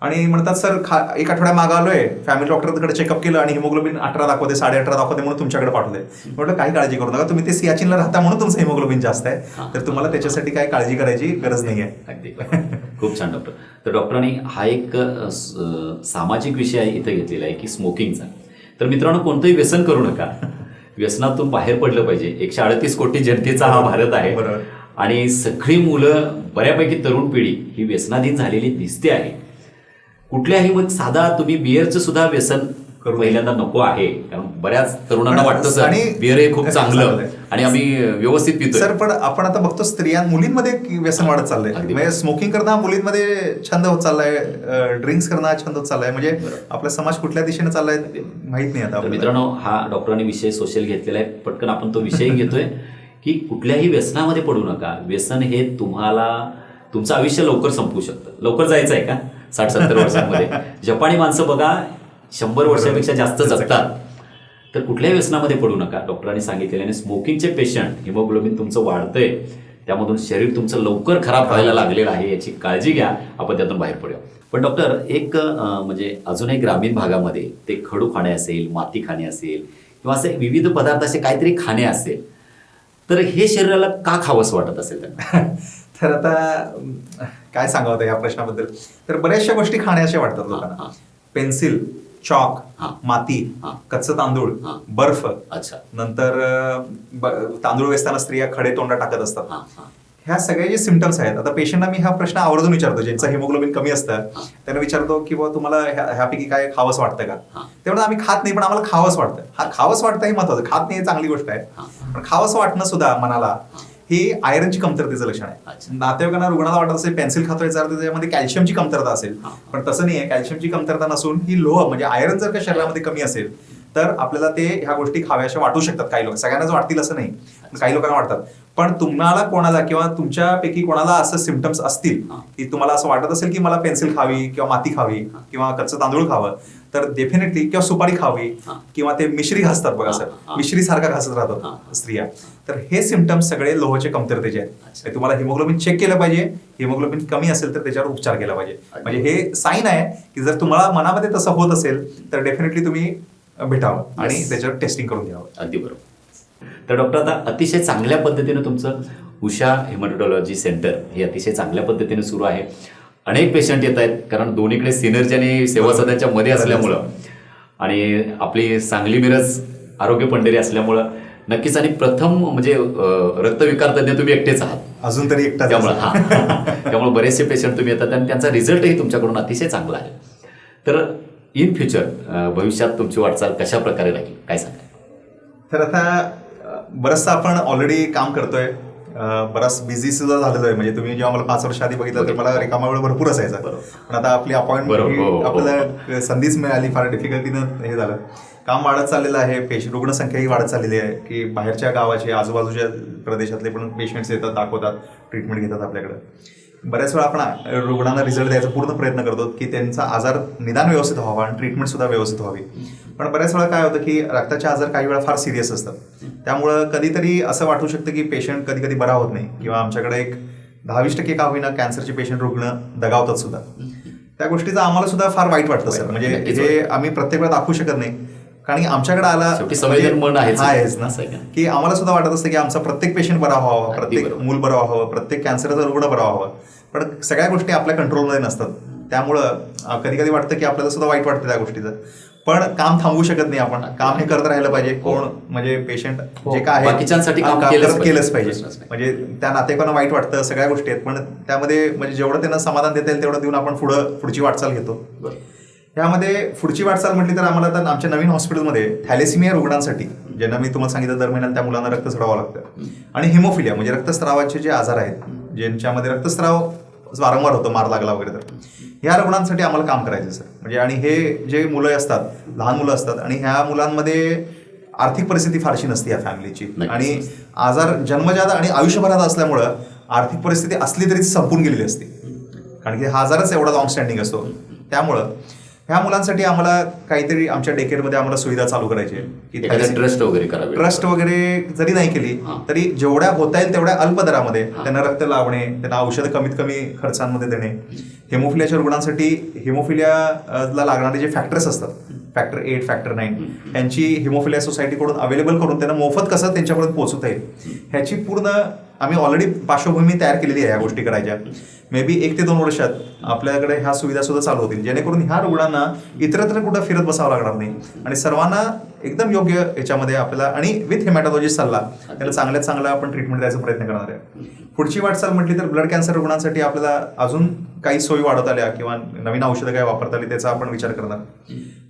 B: आणि म्हणतात सर एक आठवड्या मागं आलोय, फॅमिली डॉक्टरकडे चेकअप केलं आणि हिमोग्लोबिन 18 दाखवते, 18.5 दाखवते म्हणून तुमच्याकडे पाठवले. म्हटलं काही काळजी करू नका, तुम्ही ते सियाचीनला राहता म्हणून तुमचं हिमोग्लोबिन जास्त आहे, तर तुम्हाला त्याच्यासाठी काही काळजी करायची गरज नाही आहे.
A: अगदी खूप छान डॉक्टर. तर डॉक्टरांनी हा एक सामाजिक विषय इथे घेतलेला आहे की स्मोकिंगचा. तर मित्रांनो, कोणतंही व्यसन करू नका, व्यसनातून बाहेर पडलं पाहिजे. 138 कोटी जनतेचा हा भारत आहे आणि सगळी मुलं, बऱ्यापैकी तरुण पिढी ही व्यसनाधीन झालेली दिसते आहे. कुठल्याही मग साधा तुम्ही बिअरचं सुद्धा व्यसन पहिल्यांदा नको आहे, कारण बऱ्याच तरुणांना वाटतं सर बिअर हे खूप चांगलं आणि आम्ही व्यवस्थित पितो
B: सर. पण आपण आता बघतो मुलींमध्ये व्यसन वाढत चाललंय, म्हणजे स्मोकिंग करणं मुलींमध्ये छंद होत चाललाय, ड्रिंक्स करणं छंद होत चाललाय. म्हणजे आपला समाज कुठल्या दिशेने चाललाय माहित नाही आता.
A: मित्रांनो, हा डॉक्टरांनी विषय सोशल घेतलेला आहे. पटकन आपण तो विषय घेतोय की कुठल्याही व्यसनामध्ये पडू नका. व्यसन हे तुम्हाला तुमचं आयुष्य लवकर संपवू शकतं. लवकर जायचं आहे का 60-70 वर्षांमध्ये? जपानी माणसं बघा 100 वर्षापेक्षा जास्त जगतात. तर कुठल्याही व्यसनामध्ये पडू नका. डॉक्टरांनी सांगितलेलं आणि स्मोकिंगचे पेशंट, हिमोग्लोबिन तुमचं वाढतंय, त्यामधून शरीर तुमचं लवकर खराब व्हायला लागलेलं आहे, याची काळजी घ्या, आपण त्यातून बाहेर पडूया. पण डॉक्टर, एक म्हणजे अजूनही ग्रामीण भागामध्ये ते खडू खाणे असेल, माती खाणे असेल किंवा असे विविध पदार्थ असे काहीतरी खाणे असेल, तर हे शरीराला का खावंसं वाटत असेल त्यांना?
B: तर आता काय सांगावं या प्रश्नाबद्दल. तर बऱ्याचशा गोष्टी खाण्याच्या वाटतात लोकांना. पेन्सिल, चॉक, माती, कच्चं तांदूळ, बर्फ.
A: अच्छा.
B: नंतर तांदूळ वेचताना स्त्रिया खडे तोंडात टाकत असतात. ह्या सगळे जे सिम्पटम्स आहेत, आता पेशंटना मी हा प्रश्न आवर्जून विचारतो, ज्यांचं हिमोग्लोबिन कमी असतं त्यांना विचारतो की बाबा तुम्हाला ह्यापैकी काय खावंसं वाटतं का? तेवढं आम्ही खात नाही, पण आम्हाला खावंसं वाटतं. हा खावंसं वाटतं हे महत्वाचं, खात नाही हे चांगली गोष्ट आहे, पण खावंसं वाटणं सुद्धा मनाला हे आयरनची कमतरतेचं लक्षण आहे. नातेवाईकांना रुग्णाला वाटत असेल पेन्सिल खातोय, जर त्याच्यामध्ये कॅल्शियमची कमतरता असेल, पण तसं नाही आहे. कॅल्शियमची कमतरता नसून ही लोह म्हणजे आयरन जर का शरीरामध्ये कमी असेल तर आपल्याला ते ह्या गोष्टी खाव्याशा वाटू शकतात. काही लोक, सगळ्यांनाच वाटतील असं नाही, काही लोकांना वाटतात. पण तुम्हाला कोणाला किंवा तुमच्यापैकी कोणाला असं सिम्पटम्स असतील की तुम्हाला असं वाटत असेल की मला पेन्सिल खावी किंवा माती खावी किंवा कच्चं तांदूळ खावं, तर डेफिनेटली किंवा सुपारी खावी किंवा ते मिश्री घासतात बघा सर, मिश्री सारखा घासत राहतात स्त्रिया, तर हे सिम्पटम्स सगळे लोहाचे कमतरतेचे आहेत. तुम्हाला हिमोग्लोबिन चेक केलं पाहिजे. हिमोग्लोबिन कमी असेल तर त्याच्यावर उपचार केला पाहिजे. म्हणजे हे साईन आहे की जर तुम्हाला मनामध्ये तसं होत असेल तर डेफिनेटली तुम्ही भेटावं आणि त्याच्यावर टेस्टिंग करून घ्यावं.
A: अगदी बरोबर. तर डॉक्टर, आता अतिशय चांगल्या पद्धतीने तुमचं उषा हेमॅटोलॉजी सेंटर हे अतिशय चांगल्या पद्धतीने सुरू आहे. अनेक पेशंट येत आहेत, कारण दोन्हीकडे सिनर्जी आणि सेवा सदनच्या मध्ये असल्यामुळं आणि आपली सांगली मिरज आरोग्य पंढरी असल्यामुळं नक्कीच. आणि प्रथम म्हणजे रक्तविकार तज्ञ तुम्ही एकटेच आहात
B: अजून तरी एकटा,
A: त्यामुळे बरेचसे पेशंट तुम्ही येतात आणि त्यांचा रिझल्टही तुमच्याकडून अतिशय चांगला आहे. तर इन फ्युचर भविष्यात तुमची वाटचाल कशा प्रकारे राहील, काय सांगाल?
B: तर आता बरंचसं आपण ऑलरेडी काम करतोय, बराच बिझी सुद्धा झालेलो आहे. म्हणजे तुम्ही जेव्हा मला 5 वर्ष आधी बघितलं तर मला रिकामा वेळ भरपूर असायचा, पण आता आपली अपॉइंटमेंट आपल्याला संधीच मिळाली, फार डिफिकल्टीनं हे झालं. काम वाढत चाललेलं आहे, रुग्णसंख्याही वाढत चाललेली आहे की बाहेरच्या गावाचे आजूबाजूच्या प्रदेशातले पण पेशंट्स येतात, दाखवतात, ट्रीटमेंट घेतात आपल्याकडं. बऱ्याच वेळा आपण रुग्णांना रिझल्ट द्यायचा पूर्ण प्रयत्न करतो की त्यांचा आजार निदान व्यवस्थित व्हावा आणि ट्रीटमेंट सुद्धा व्यवस्थित व्हावी. पण बऱ्याच वेळा काय होतं की रक्ताचे आजार काही वेळा फार सिरियस असतात, त्यामुळं कधीतरी असं वाटू शकतं की पेशंट कधी कधी बरा होत नाही किंवा आमच्याकडे एक 10-20% का होईना कॅन्सरचे पेशंट रुग्ण दगावतात सुद्धा. त्या गोष्टीचं आम्हाला सुद्धा फार वाईट वाटतं सर. म्हणजे हे आम्ही प्रत्येक वेळा दाखवू शकत नाही, कारण की आमच्याकडे आला
A: मन आहेच ना
B: की आम्हाला सुद्धा वाटत असतं की आमचा प्रत्येक पेशंट बरा व्हावा, प्रत्येक मूल बरा व्हावं, प्रत्येक कॅन्सरचा रुग्ण बरा व्हावा. पण सगळ्या गोष्टी आपल्या कंट्रोलमध्ये नसतात, त्यामुळं कधी कधी वाटतं की आपल्याला सुद्धा वाईट वाटतं त्या गोष्टीचं. पण काम थांबवू शकत नाही आपण, काम हे करत राहिलं पाहिजे. कोण म्हणजे पेशंट जे काय आहे काम केलंच पाहिजे. म्हणजे त्या नातेवाईकांना वाईट वाटतं, सगळ्या गोष्टी आहेत, पण त्यामध्ये म्हणजे जेवढं त्यांना समाधान देता येईल तेवढं देऊन आपण पुढची वाटचाल घेतो. यामध्ये पुढची वाटचाल म्हटली तर आम्हाला आता आमच्या नवीन हॉस्पिटलमध्ये थॅलेसिमिया रुग्णांसाठी, ज्यांना मी तुम्हाला सांगितलं दर महिन्याला त्या मुलांना रक्त चढवावं लागतं, आणि हिमोफिलिया म्हणजे रक्तस्रावाचे जे आजार आहेत, ज्यांच्यामध्ये रक्तस्राव वारंवार होतो, मार लागला वगैरे, तर ह्या रुग्णांसाठी आम्हाला काम करायचं सर. म्हणजे आणि हे जे मुलं असतात, लहान मुलं असतात, आणि ह्या मुलांमध्ये आर्थिक परिस्थिती फारशी नसते या फॅमिलीची, आणि आजार जन्मजात आणि आयुष्यभरात असल्यामुळं आर्थिक परिस्थिती असली तरी ती संपून गेलेली असते, कारण की हा आजारच एवढा लॉंग स्टँडिंग असतो. त्यामुळं ह्या मुलांसाठी आम्हाला काहीतरी आमच्या डेकेरमध्ये आम्हाला सुविधा चालू करायची आहे की
A: एखादा ट्रस्ट वगैरे करावे.
B: ट्रस्ट वगैरे जरी नाही केली
A: हां.
B: तरी जेवढ्या होता येईल तेवढ्या अल्प दरामध्ये
A: हां.
B: त्यांना रक्त लावणे, त्यांना औषधं कमीत कमी खर्चांमध्ये देणे. हेमोफिलियाच्या रुग्णांसाठी हेमोफिलियाला लागणारे जे फॅक्टर्स असतात, फॅक्टर 8, फॅक्टर 9, यांची हेमोफिलिया सोसायटीकडून अवेलेबल करून त्यांना मोफत कसं त्यांच्यापर्यंत पोहोचवता येईल ह्याची पूर्ण आम्ही ऑलरेडी पार्श्वभूमी तयार केलेली आहे या गोष्टी करायच्या. मे बी 1 ते 2 वर्षात आपल्याकडे ह्या सुविधा सुद्धा चालू होतील, जेणेकरून ह्या रुग्णांना इतरत्र कुठं फिरत बसावं लागणार नाही आणि सर्वांना एकदम योग्य याच्यामध्ये आपल्याला आणि विथ हेमॅटॉलॉजिस्ट सल्ला त्याला चांगल्यात चांगला आपण ट्रीटमेंट द्यायचा प्रयत्न करणार आहे. पुढची वाटचाल म्हटली तर ब्लड कॅन्सर रुग्णांसाठी आपल्याला अजून काही सोयी वाढवता आल्या किंवा नवीन औषधं काय वापरता आली त्याचा आपण विचार करणार.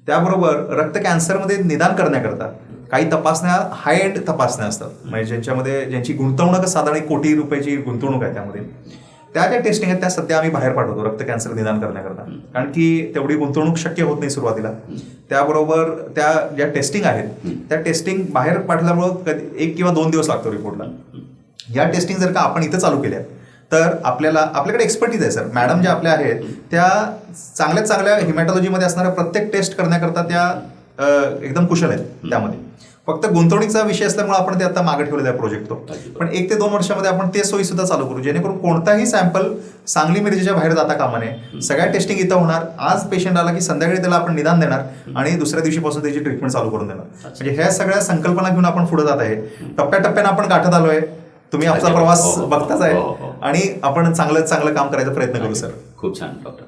B: त्याबरोबर रक्त कॅन्सरमध्ये निदान करण्याकरता काही तपासण्या हाय एंड तपासण्या असतात, म्हणजे ज्यांची गुंतवणूक साधारण 1 कोटी रुपयाची गुंतवणूक आहे. त्यामध्ये त्या ज्या टेस्टिंग आहेत त्या सध्या आम्ही बाहेर पाठवतो रक्त कॅन्सर निदान करण्याकरता, कारण की तेवढी गुंतवणूक शक्य होत नाही सुरुवातीला. त्याबरोबर त्या ज्या टेस्टिंग आहेत त्या टेस्टिंग बाहेर पाठवल्यामुळं 1 किंवा 2 दिवस लागतो रिपोर्टला. या टेस्टिंग जर का आपण इथं चालू केल्या तर आपल्याकडे एक्सपर्टीज आहे सर. मॅडम ज्या आपल्या आहेत त्या चांगल्यात चांगल्या हिमॅटॉलॉजीमध्ये असणाऱ्या प्रत्येक टेस्ट करण्याकरता त्या एकदम कुशल आहेत. त्यामध्ये फक्त गुंतवणुकीचा विषय असल्यामुळे आपण ते आता मागे ठेवलेला आहे प्रोजेक्ट तो. पण 1 ते 2 वर्षामध्ये आपण ते सोयी सुद्धा चालू करू, जेणेकरून कोणताही सॅम्पल सांगली मिरजेच्या बाहेर जाता कामा नये. सगळ्या टेस्टिंग इथं होणार. आज पेशंट आला की संध्याकाळी त्याला आपण निदान देणार आणि दुसऱ्या दिवशीपासून त्याची ट्रीटमेंट चालू करून देणार. म्हणजे ह्या सगळ्या संकल्पना घेऊन आपण पुढे जात आहे. टप्प्याटप्प्याने आपण गाठत आलोय. तुम्ही आपला प्रवास बघताच आहे आणि आपण चांगलं काम करायचा प्रयत्न करू सर.
A: खूप छान डॉक्टर.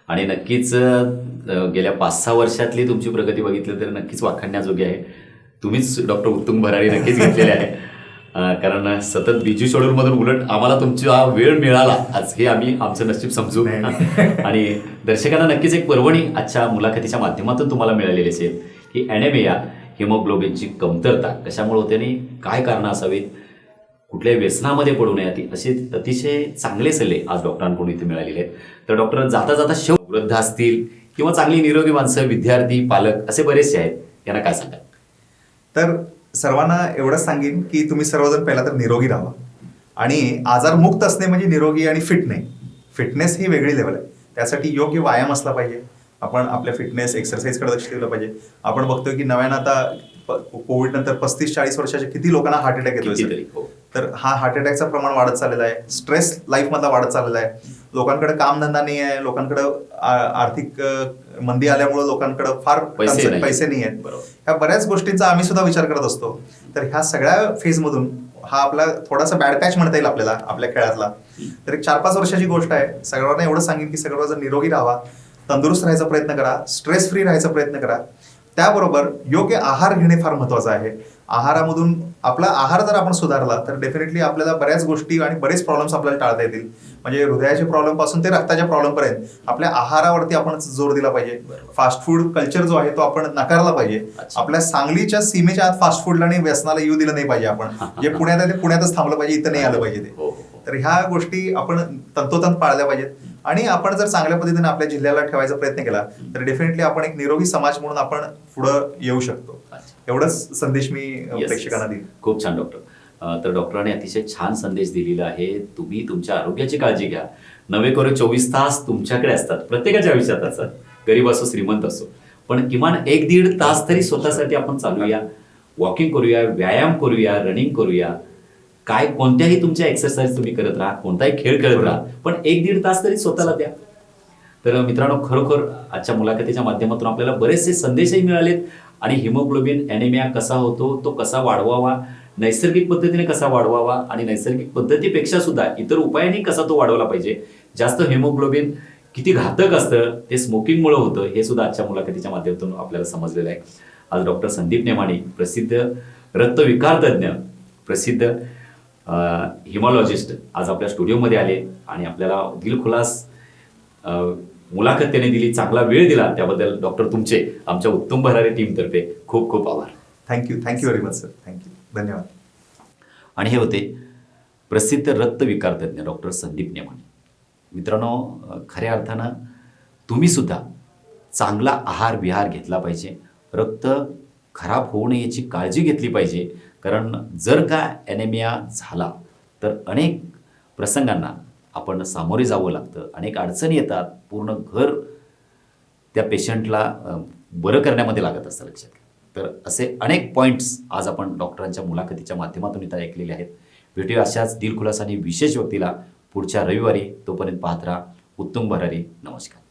A: आणि नक्कीच गेल्या 5-6 वर्षातली तुमची प्रगती बघितली तर नक्कीच वाखाणण्याजोगी आहे. तुम्हीच डॉक्टर उत्तुंग भरारी नक्कीच घेतलेले आहे, कारण सतत बिजी शेड्यूलमधून उलट आम्हाला तुमचा वेळ मिळाला आज हे आम्ही आमचं नशीब समजू. आणि दर्शकांना नक्कीच एक पर्वणी आजच्या मुलाखतीच्या माध्यमातून तुम्हाला मिळालेली असेल की ॲनेमिया हिमोग्लोबिनची कमतरता कशामुळे होते आणि काय कारणं असावीत, कुठल्याही व्यसनामध्ये पडू नये, असे अतिशय चांगले सल्ले आज डॉक्टरांकडून इथे मिळालेले आहेत. तर डॉक्टर जाता जाता वृद्ध असतील किंवा चांगली निरोगी माणसं, विद्यार्थी, पालक असे बरेचसे आहेत, यांना काय सांगाल?
B: तर सर्वांना एवढंच सांगेन की तुम्ही सर्वजण पहिला तर निरोगी राहा आणि आजारमुक्त असणे म्हणजे निरोगी आणि फिट नाही. फिटनेस ही वेगळी लेवल आहे. त्यासाठी योग्य व्यायाम असला पाहिजे. आपण आपल्या फिटनेस एक्सरसाइजकडे लक्ष दिलं पाहिजे. आपण बघतोय की नव्यानं आता कोविड नंतर 35-40 वर्षाच्या किती लोकांना हार्ट अटॅक येतोय. तर हा हार्ट अटॅकचं प्रमाण वाढत चाललेलं आहे. स्ट्रेस लाईफमधला वाढत चाललेला आहे. लोकांकडे कामधंदा नाही आहे. लोकांकडे आर्थिक मंदी आल्यामुळे लोकांकडे फार पैसे नाही आहेत. ह्या बऱ्याच गोष्टींचा आम्ही सुद्धा विचार करत असतो. तर ह्या सगळ्या फेजमधून हा आपला थोडासा बॅड पॅच म्हणता येईल आपल्याला आपल्या खेळातला. तर एक 4-5 वर्षाची गोष्ट आहे. सगळ्यांना एवढं सांगेन की सर्वजण निरोगी राहा, तंदुरुस्त राहायचा प्रयत्न करा, स्ट्रेस फ्री राहायचा प्रयत्न करा. त्याबरोबर योग्य आहार घेणे फार महत्वाचं आहे. आहारामधून आपला आहार जर आपण सुधारला तर डेफिनेटली आपल्याला बऱ्याच गोष्टी आणि बरेच प्रॉब्लेम्स आपल्याला टाळता येतील. म्हणजे हृदयाचे प्रॉब्लेम पासून ते रक्ताच्या प्रॉब्लेम पर्यंत आपल्या आहारावरती आपण जोर दिला पाहिजे. फास्ट फूड कल्चर जो आहे तो आपण नाकारला पाहिजे. आपल्या सांगलीच्या सीमेच्या आत फास्ट फूडला आणि व्यसनाला येऊ दिलं नाही पाहिजे. आपण जे पुण्यात आहे ते पुण्यातच थांबलं पाहिजे, इथं नाही आलं पाहिजे ते. तर ह्या गोष्टी आपण तंतोतंत पाळल्या पाहिजेत आणि आपण जर चांगल्या पद्धतीने आपल्या जिल्ह्याला ठेवायचा प्रयत्न केला तर डेफिनेटली आपण एक निरोगी समाज म्हणून आपण पुढं येऊ शकतो. एवढंच संदेश मी प्रेक्षकांना देईन.
A: खूप छान डॉक्टर. तर डॉक्टरांनी अतिशय छान संदेश दिलेला आहे. तुम्ही तुमच्या आरोग्याची काळजी घ्या. नवे करून 24 तास तुमच्याकडे असतात, प्रत्येकाच्या आयुष्यात असतात, गरीब असो श्रीमंत असो, पण किमान 1-1.5 तास तरी स्वतःसाठी आपण चालूया, वॉकिंग करूया, व्यायाम करूया, रनिंग करूया, काय कोणत्याही तुमच्या एक्सरसाइज तुम्ही करत राहा, कोणताही खेळ खेळत राहा, पण 1-1.5 तास तरी स्वतःला द्या. तर मित्रांनो, खरोखर आजच्या मुलाखतीच्या माध्यमातून आपल्याला बरेचसे संदेशही मिळालेत आणि हिमोग्लोबिन ॲनेमिया कसा होतो, तो कसा वाढवावा, नैसर्गिक पद्धतीने कसा वाढवावा आणि नैसर्गिक पद्धतीपेक्षा सुद्धा इतर उपायांनी कसा तो वाढवला पाहिजे. जास्त हिमोग्लोबिन किती घातक असतं ते स्मोकिंगमुळे होतं हे सुद्धा आजच्या मुलाखतीच्या माध्यमातून आपल्याला समजलेलं आहे. आज डॉक्टर संदीप नेमाणे, प्रसिद्ध रक्तविकार तज्ज्ञ, प्रसिद्ध हिमॉलॉजिस्ट आज आपल्या स्टुडिओमध्ये आले आणि आपल्याला दिलखुलास मुलाखत त्याने दिली, चांगला वेळ दिला, त्याबद्दल डॉक्टर तुमचे आमच्या उत्तुंग भरारी टीमतर्फे खूप खूप आभार.
B: Thank you very much sir. Thank you, धन्यवाद.
A: आणि हे होते प्रसिद्ध रक्तविकार तज्ज्ञ डॉक्टर संदीप नेमाणे. मित्रांनो, खऱ्या अर्थानं तुम्ही सुद्धा चांगला आहार विहार घेतला पाहिजे. रक्त खराब होऊ नये याची काळजी घेतली पाहिजे, कारण जर का ॲनेमिया झाला तर अनेक प्रसंगांना आपण सामोरे जावं लागतं. अनेक अडचणी येतात. पूर्ण घर त्या पेशंटला बरं करण्यामध्ये लागत असतं लक्षात घ्या. तर असे अनेक पॉईंट्स आज आपण डॉक्टरांच्या मुलाखतीच्या माध्यमातून इथं ऐकलेले आहेत. भेटूया अशाच दिलखुलास आणि विशेष व्यक्तीला पुढच्या रविवारी. तोपर्यंत पाहत राहा उत्तुंग भरारी. नमस्कार.